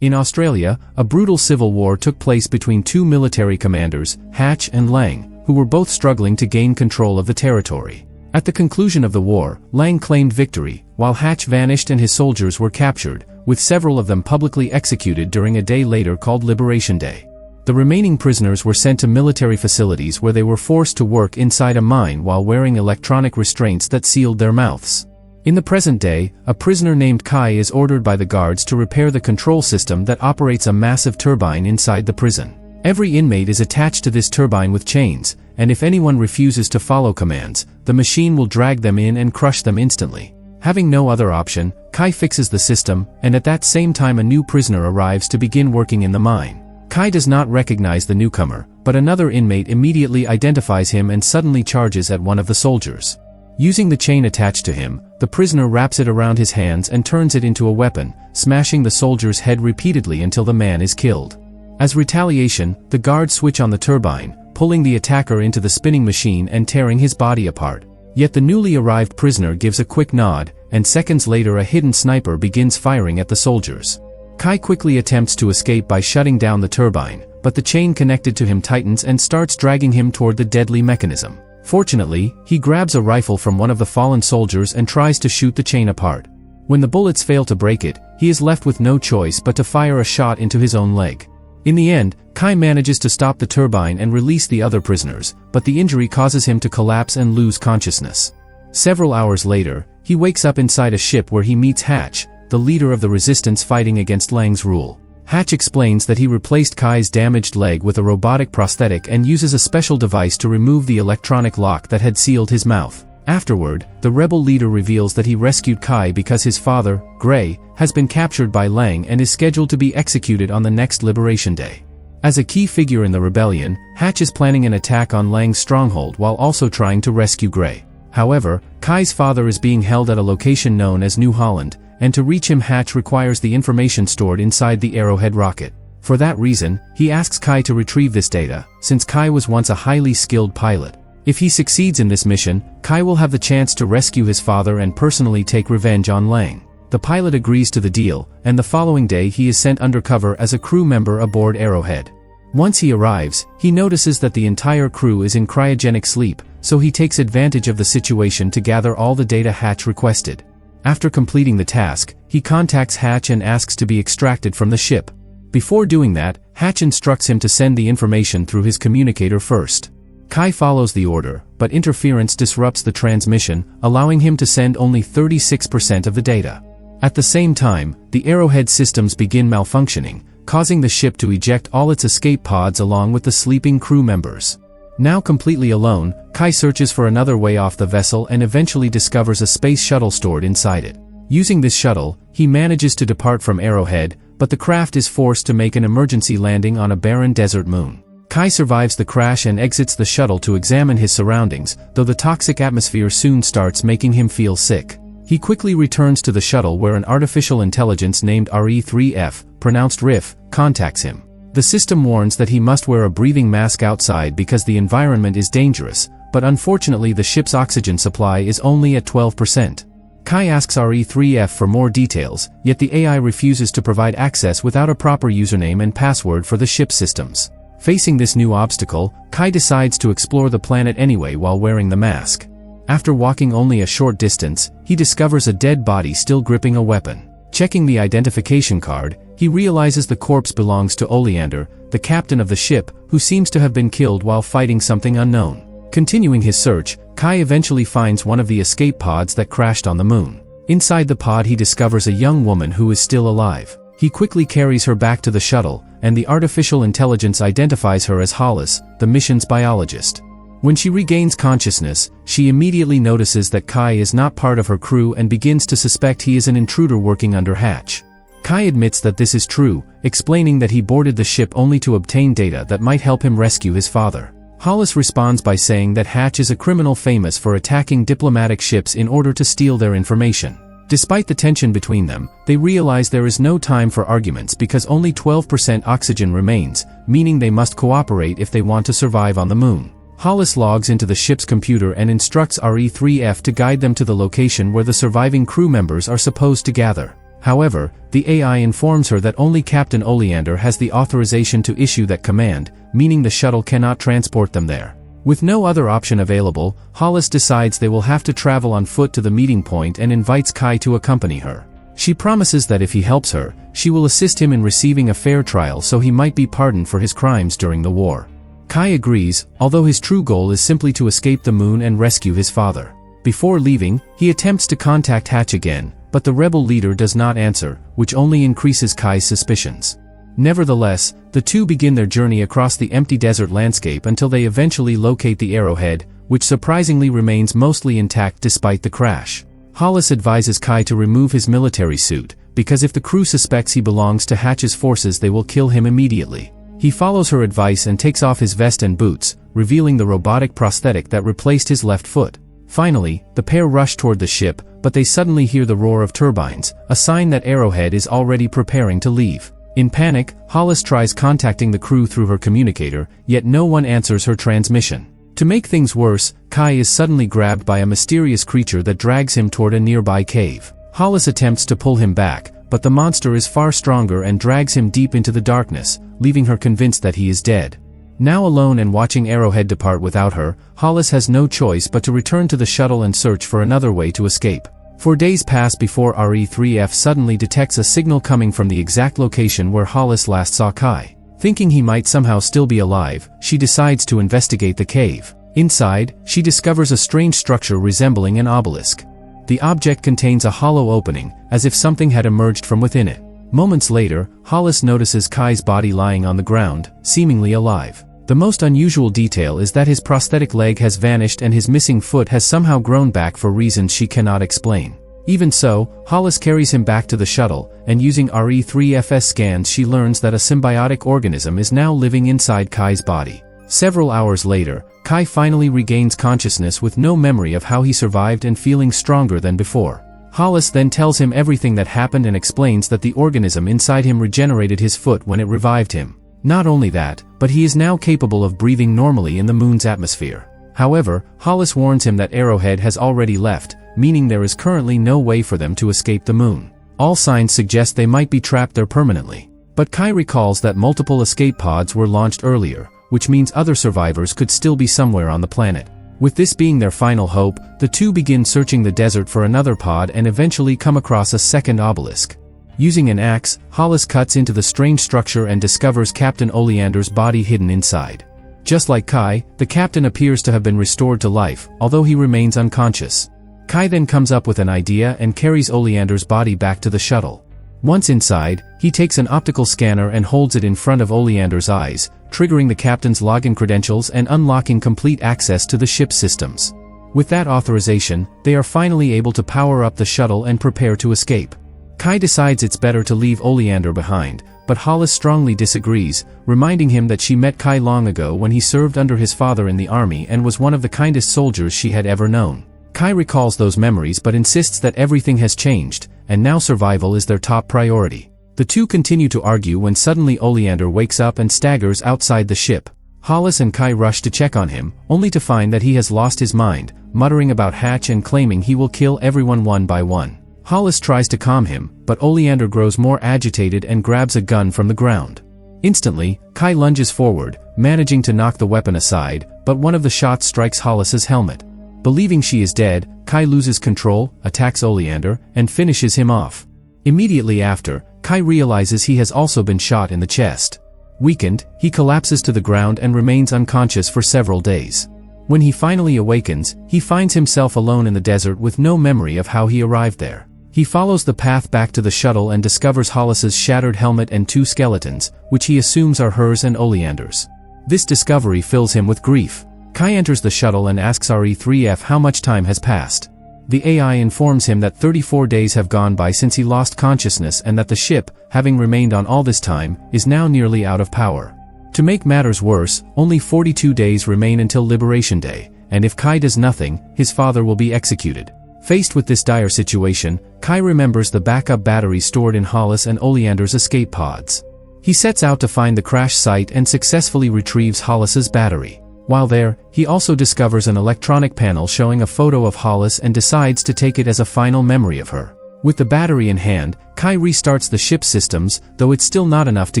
In Australia, a brutal civil war took place between two military commanders, Hatch and Lang, who were both struggling to gain control of the territory. At the conclusion of the war, Lang claimed victory, while Hatch vanished and his soldiers were captured, with several of them publicly executed during a day later called Liberation Day. The remaining prisoners were sent to military facilities where they were forced to work inside a mine while wearing electronic restraints that sealed their mouths. In the present day, a prisoner named Kai is ordered by the guards to repair the control system that operates a massive turbine inside the prison. Every inmate is attached to this turbine with chains, and if anyone refuses to follow commands, the machine will drag them in and crush them instantly. Having no other option, Kai fixes the system, and at that same time a new prisoner arrives to begin working in the mine. Kai does not recognize the newcomer, but another inmate immediately identifies him and suddenly charges at one of the soldiers. Using the chain attached to him, the prisoner wraps it around his hands and turns it into a weapon, smashing the soldier's head repeatedly until the man is killed. As retaliation, the guards switch on the turbine, pulling the attacker into the spinning machine and tearing his body apart. Yet the newly arrived prisoner gives a quick nod, and seconds later a hidden sniper begins firing at the soldiers. Kai quickly attempts to escape by shutting down the turbine, but the chain connected to him tightens and starts dragging him toward the deadly mechanism. Fortunately, he grabs a rifle from one of the fallen soldiers and tries to shoot the chain apart. When the bullets fail to break it, he is left with no choice but to fire a shot into his own leg. In the end, Kai manages to stop the turbine and release the other prisoners, but the injury causes him to collapse and lose consciousness. Several hours later, he wakes up inside a ship where he meets Hatch, the leader of the resistance fighting against Lang's rule. Hatch explains that he replaced Kai's damaged leg with a robotic prosthetic and uses a special device to remove the electronic lock that had sealed his mouth. Afterward, the rebel leader reveals that he rescued Kai because his father, Gray, has been captured by Lang and is scheduled to be executed on the next Liberation Day. As a key figure in the rebellion, Hatch is planning an attack on Lang's stronghold while also trying to rescue Gray. However, Kai's father is being held at a location known as New Holland, and to reach him Hatch requires the information stored inside the Arrowhead rocket. For that reason, he asks Kai to retrieve this data, since Kai was once a highly skilled pilot. If he succeeds in this mission, Kai will have the chance to rescue his father and personally take revenge on Lang. The pilot agrees to the deal, and the following day he is sent undercover as a crew member aboard Arrowhead. Once he arrives, he notices that the entire crew is in cryogenic sleep, so he takes advantage of the situation to gather all the data Hatch requested. After completing the task, he contacts Hatch and asks to be extracted from the ship. Before doing that, Hatch instructs him to send the information through his communicator first. Kai follows the order, but interference disrupts the transmission, allowing him to send only 36% of the data. At the same time, the Arrowhead systems begin malfunctioning, causing the ship to eject all its escape pods along with the sleeping crew members. Now completely alone, Kai searches for another way off the vessel and eventually discovers a space shuttle stored inside it. Using this shuttle, he manages to depart from Arrowhead, but the craft is forced to make an emergency landing on a barren desert moon. Kai survives the crash and exits the shuttle to examine his surroundings, though the toxic atmosphere soon starts making him feel sick. He quickly returns to the shuttle where an artificial intelligence named RE3F, pronounced Riff, contacts him. The system warns that he must wear a breathing mask outside because the environment is dangerous, but unfortunately the ship's oxygen supply is only at 12%. Kai asks RE3F for more details, yet the AI refuses to provide access without a proper username and password for the ship's systems. Facing this new obstacle, Kai decides to explore the planet anyway while wearing the mask. After walking only a short distance, he discovers a dead body still gripping a weapon. Checking the identification card, he realizes the corpse belongs to Oleander, the captain of the ship, who seems to have been killed while fighting something unknown. Continuing his search, Kai eventually finds one of the escape pods that crashed on the moon. Inside the pod he discovers a young woman who is still alive. He quickly carries her back to the shuttle, and the artificial intelligence identifies her as Hollis, the mission's biologist. When she regains consciousness, she immediately notices that Kai is not part of her crew and begins to suspect he is an intruder working under Hatch. Kai admits that this is true, explaining that he boarded the ship only to obtain data that might help him rescue his father. Hollis responds by saying that Hatch is a criminal famous for attacking diplomatic ships in order to steal their information. Despite the tension between them, they realize there is no time for arguments because only 12% oxygen remains, meaning they must cooperate if they want to survive on the moon. Hollis logs into the ship's computer and instructs RE3F to guide them to the location where the surviving crew members are supposed to gather. However, the AI informs her that only Captain Oleander has the authorization to issue that command, meaning the shuttle cannot transport them there. With no other option available, Hollis decides they will have to travel on foot to the meeting point and invites Kai to accompany her. She promises that if he helps her, she will assist him in receiving a fair trial so he might be pardoned for his crimes during the war. Kai agrees, although his true goal is simply to escape the moon and rescue his father. Before leaving, he attempts to contact Hatch again, but the rebel leader does not answer, which only increases Kai's suspicions. Nevertheless, the two begin their journey across the empty desert landscape until they eventually locate the Arrowhead, which surprisingly remains mostly intact despite the crash. Hollis advises Kai to remove his military suit, because if the crew suspects he belongs to Hatch's forces they will kill him immediately. He follows her advice and takes off his vest and boots, revealing the robotic prosthetic that replaced his left foot. Finally, the pair rush toward the ship, but they suddenly hear the roar of turbines, a sign that Arrowhead is already preparing to leave. In panic, Hollis tries contacting the crew through her communicator, yet no one answers her transmission. To make things worse, Kai is suddenly grabbed by a mysterious creature that drags him toward a nearby cave. Hollis attempts to pull him back, but the monster is far stronger and drags him deep into the darkness, leaving her convinced that he is dead. Now alone and watching Arrowhead depart without her, Hollis has no choice but to return to the shuttle and search for another way to escape. 4 days pass before RE-3F suddenly detects a signal coming from the exact location where Hollis last saw Kai. Thinking he might somehow still be alive, she decides to investigate the cave. Inside, she discovers a strange structure resembling an obelisk. The object contains a hollow opening, as if something had emerged from within it. Moments later, Hollis notices Kai's body lying on the ground, seemingly alive. The most unusual detail is that his prosthetic leg has vanished and his missing foot has somehow grown back for reasons she cannot explain. Even so, Hollis carries him back to the shuttle, and using RE-3F's scans she learns that a symbiotic organism is now living inside Kai's body. Several hours later, Kai finally regains consciousness with no memory of how he survived and feeling stronger than before. Hollis then tells him everything that happened and explains that the organism inside him regenerated his foot when it revived him. Not only that, but he is now capable of breathing normally in the moon's atmosphere. However, Hollis warns him that Arrowhead has already left, meaning there is currently no way for them to escape the moon. All signs suggest they might be trapped there permanently. But Kai recalls that multiple escape pods were launched earlier, which means other survivors could still be somewhere on the planet. With this being their final hope, the two begin searching the desert for another pod and eventually come across a second obelisk. Using an axe, Hollis cuts into the strange structure and discovers Captain Oleander's body hidden inside. Just like Kai, the captain appears to have been restored to life, although he remains unconscious. Kai then comes up with an idea and carries Oleander's body back to the shuttle. Once inside, he takes an optical scanner and holds it in front of Oleander's eyes, triggering the captain's login credentials and unlocking complete access to the ship's systems. With that authorization, they are finally able to power up the shuttle and prepare to escape. Kai decides it's better to leave Oleander behind, but Hollis strongly disagrees, reminding him that she met Kai long ago when he served under his father in the army and was one of the kindest soldiers she had ever known. Kai recalls those memories but insists that everything has changed, and now survival is their top priority. The two continue to argue when suddenly Oleander wakes up and staggers outside the ship. Hollis and Kai rush to check on him, only to find that he has lost his mind, muttering about Hatch and claiming he will kill everyone one by one. Hollis tries to calm him, but Oleander grows more agitated and grabs a gun from the ground. Instantly, Kai lunges forward, managing to knock the weapon aside, but one of the shots strikes Hollis's helmet. Believing she is dead, Kai loses control, attacks Oleander, and finishes him off. Immediately after, Kai realizes he has also been shot in the chest. Weakened, he collapses to the ground and remains unconscious for several days. When he finally awakens, he finds himself alone in the desert with no memory of how he arrived there. He follows the path back to the shuttle and discovers Hollis's shattered helmet and 2 skeletons, which he assumes are hers and Oleander's. This discovery fills him with grief. Kai enters the shuttle and asks RE-3F how much time has passed. The AI informs him that 34 days have gone by since he lost consciousness and that the ship, having remained on all this time, is now nearly out of power. To make matters worse, only 42 days remain until Liberation Day, and if Kai does nothing, his father will be executed. Faced with this dire situation, Kai remembers the backup batteries stored in Hollis and Oleander's escape pods. He sets out to find the crash site and successfully retrieves Hollis's battery. While there, he also discovers an electronic panel showing a photo of Hollis and decides to take it as a final memory of her. With the battery in hand, Kai restarts the ship's systems, though it's still not enough to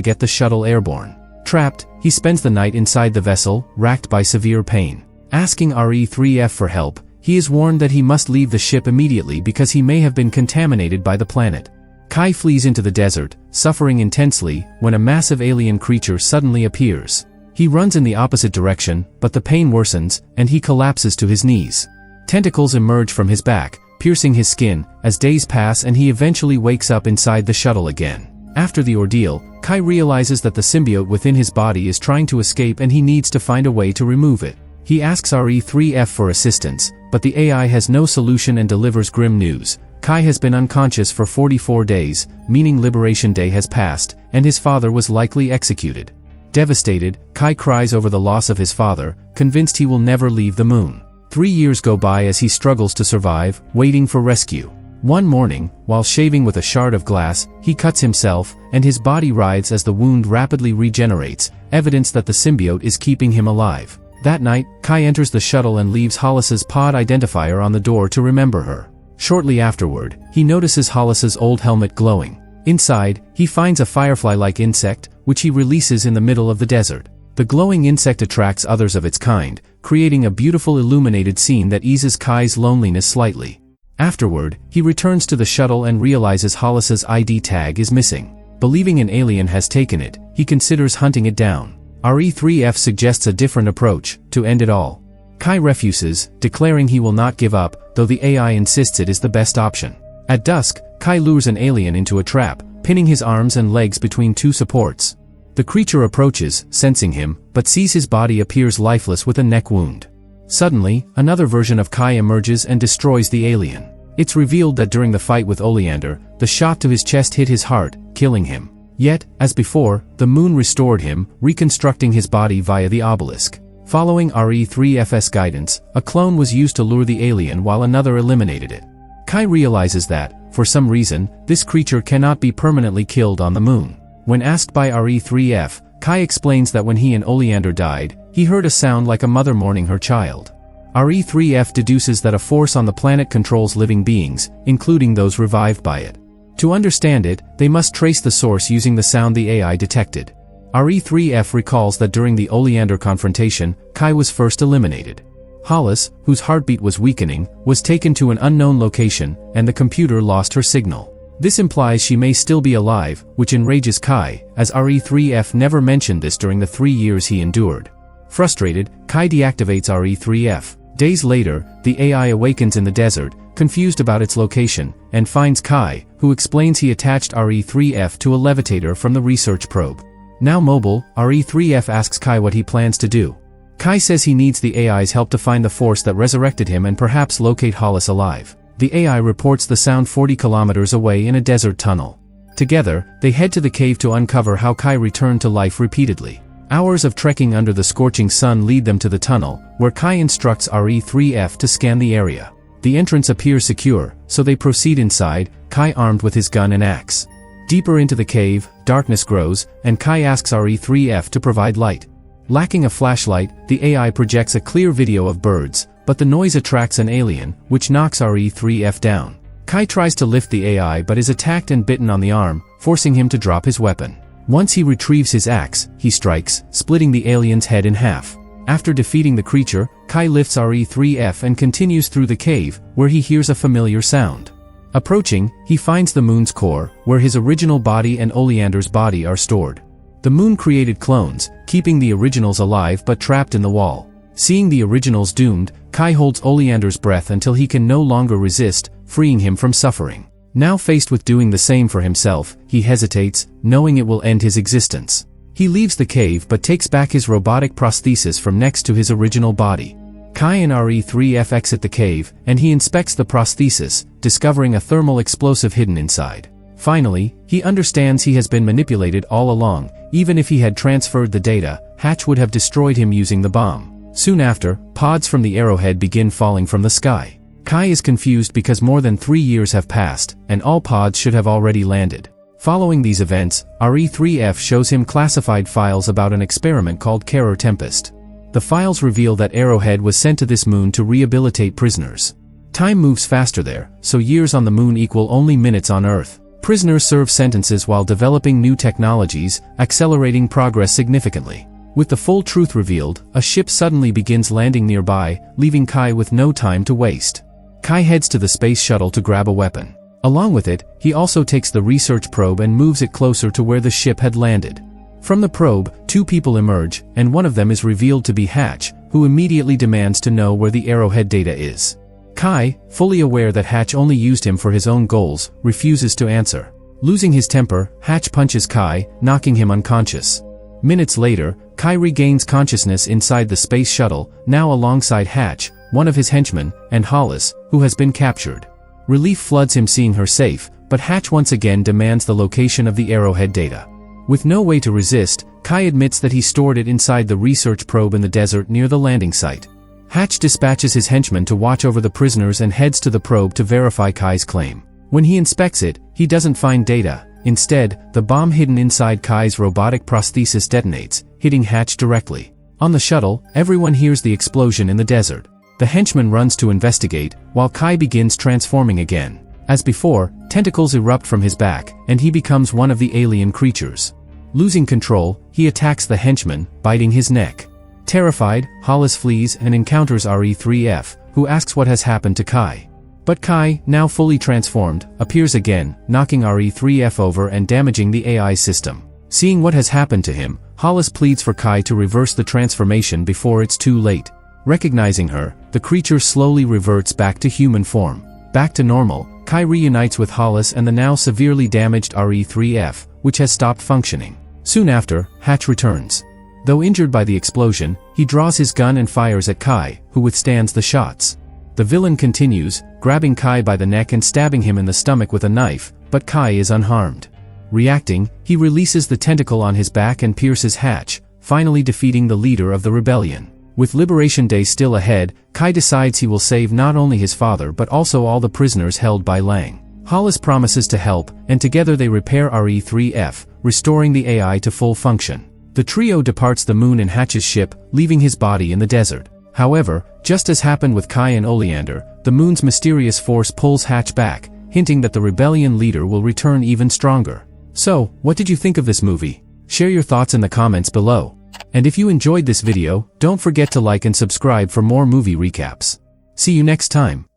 get the shuttle airborne. Trapped, he spends the night inside the vessel, racked by severe pain. Asking RE-3F for help, he is warned that he must leave the ship immediately because he may have been contaminated by the planet. Kai flees into the desert, suffering intensely, when a massive alien creature suddenly appears. He runs in the opposite direction, but the pain worsens, and he collapses to his knees. Tentacles emerge from his back, piercing his skin, as days pass and he eventually wakes up inside the shuttle again. After the ordeal, Kai realizes that the symbiote within his body is trying to escape and he needs to find a way to remove it. He asks RE-3F for assistance, but the AI has no solution and delivers grim news. Kai has been unconscious for 44 days, meaning Liberation Day has passed, and his father was likely executed. Devastated, Kai cries over the loss of his father, convinced he will never leave the moon. 3 years go by as he struggles to survive, waiting for rescue. One morning, while shaving with a shard of glass, he cuts himself, and his body writhes as the wound rapidly regenerates, evidence that the symbiote is keeping him alive. That night, Kai enters the shuttle and leaves Hollis's pod identifier on the door to remember her. Shortly afterward, he notices Hollis's old helmet glowing. Inside, he finds a firefly-like insect, which he releases in the middle of the desert. The glowing insect attracts others of its kind, creating a beautiful illuminated scene that eases Kai's loneliness slightly. Afterward, he returns to the shuttle and realizes Hollis's ID tag is missing. Believing an alien has taken it, he considers hunting it down. RE-3F suggests a different approach, to end it all. Kai refuses, declaring he will not give up, though the AI insists it is the best option. At dusk, Kai lures an alien into a trap, pinning his arms and legs between two supports. The creature approaches, sensing him, but sees his body appears lifeless with a neck wound. Suddenly, another version of Kai emerges and destroys the alien. It's revealed that during the fight with Oleander, the shot to his chest hit his heart, killing him. Yet, as before, the moon restored him, reconstructing his body via the obelisk. Following RE-3F's guidance, a clone was used to lure the alien while another eliminated it. Kai realizes that, for some reason, this creature cannot be permanently killed on the moon. When asked by RE-3F, Kai explains that when he and Oleander died, he heard a sound like a mother mourning her child. RE-3F deduces that a force on the planet controls living beings, including those revived by it. To understand it, they must trace the source using the sound the AI detected. RE-3F recalls that during the Oleander confrontation, Kai was first eliminated. Hollis, whose heartbeat was weakening, was taken to an unknown location, and the computer lost her signal. This implies she may still be alive, which enrages Kai, as RE-3F never mentioned this during the 3 years he endured. Frustrated, Kai deactivates RE-3F. Days later, the AI awakens in the desert, confused about its location, and finds Kai, who explains he attached RE-3F to a levitator from the research probe. Now mobile, RE-3F asks Kai what he plans to do. Kai says he needs the AI's help to find the force that resurrected him and perhaps locate Hollis alive. The AI reports the sound 40 kilometers away in a desert tunnel. Together, they head to the cave to uncover how Kai returned to life repeatedly. Hours of trekking under the scorching sun lead them to the tunnel, where Kai instructs RE-3F to scan the area. The entrance appears secure, so they proceed inside, Kai armed with his gun and axe. Deeper into the cave, darkness grows, and Kai asks RE-3F to provide light. Lacking a flashlight, the AI projects a clear video of birds, but the noise attracts an alien, which knocks RE-3F down. Kai tries to lift the AI but is attacked and bitten on the arm, forcing him to drop his weapon. Once he retrieves his axe, he strikes, splitting the alien's head in half. After defeating the creature, Kai lifts RE-3F and continues through the cave, where he hears a familiar sound. Approaching, he finds the moon's core, where his original body and Oleander's body are stored. The moon created clones, keeping the originals alive but trapped in the wall. Seeing the originals doomed, Kai holds Oleander's breath until he can no longer resist, freeing him from suffering. Now faced with doing the same for himself, he hesitates, knowing it will end his existence. He leaves the cave but takes back his robotic prosthesis from next to his original body. Kai and RE-3F exit the cave, and he inspects the prosthesis, discovering a thermal explosive hidden inside. Finally, he understands he has been manipulated all along. Even if he had transferred the data, Hatch would have destroyed him using the bomb. Soon after, pods from the Arrowhead begin falling from the sky. Kai is confused because more than 3 years have passed, and all pods should have already landed. Following these events, RE-3F shows him classified files about an experiment called Terror Tempest. The files reveal that Arrowhead was sent to this moon to rehabilitate prisoners. Time moves faster there, so years on the moon equal only minutes on Earth. Prisoners serve sentences while developing new technologies, accelerating progress significantly. With the full truth revealed, a ship suddenly begins landing nearby, leaving Kai with no time to waste. Kai heads to the space shuttle to grab a weapon. Along with it, he also takes the research probe and moves it closer to where the ship had landed. From the probe, two people emerge, and one of them is revealed to be Hatch, who immediately demands to know where the Arrowhead data is. Kai, fully aware that Hatch only used him for his own goals, refuses to answer. Losing his temper, Hatch punches Kai, knocking him unconscious. Minutes later, Kai regains consciousness inside the space shuttle, now alongside Hatch, one of his henchmen, and Hollis, who has been captured. Relief floods him seeing her safe, but Hatch once again demands the location of the Arrowhead data. With no way to resist, Kai admits that he stored it inside the research probe in the desert near the landing site. Hatch dispatches his henchmen to watch over the prisoners and heads to the probe to verify Kai's claim. When he inspects it, he doesn't find data. Instead, the bomb hidden inside Kai's robotic prosthesis detonates, hitting Hatch directly. On the shuttle, everyone hears the explosion in the desert. The henchman runs to investigate, while Kai begins transforming again. As before, tentacles erupt from his back, and he becomes one of the alien creatures. Losing control, he attacks the henchman, biting his neck. Terrified, Hollis flees and encounters RE3F, who asks what has happened to Kai. But Kai, now fully transformed, appears again, knocking RE3F over and damaging the AI system. Seeing what has happened to him, Hollis pleads for Kai to reverse the transformation before it's too late. Recognizing her, the creature slowly reverts back to human form. Back to normal, Kai reunites with Hollis and the now severely damaged RE3F, which has stopped functioning. Soon after, Hatch returns. Though injured by the explosion, he draws his gun and fires at Kai, who withstands the shots. The villain continues, grabbing Kai by the neck and stabbing him in the stomach with a knife, but Kai is unharmed. Reacting, he releases the tentacle on his back and pierces Hatch, finally defeating the leader of the rebellion. With Liberation Day still ahead, Kai decides he will save not only his father but also all the prisoners held by Lang. Hollis promises to help, and together they repair RE3F, restoring the AI to full function. The trio departs the moon in Hatch's ship, leaving his body in the desert. However, just as happened with Kai and Oleander, the moon's mysterious force pulls Hatch back, hinting that the rebellion leader will return even stronger. So, what did you think of this movie? Share your thoughts in the comments below. And if you enjoyed this video, don't forget to like and subscribe for more movie recaps. See you next time.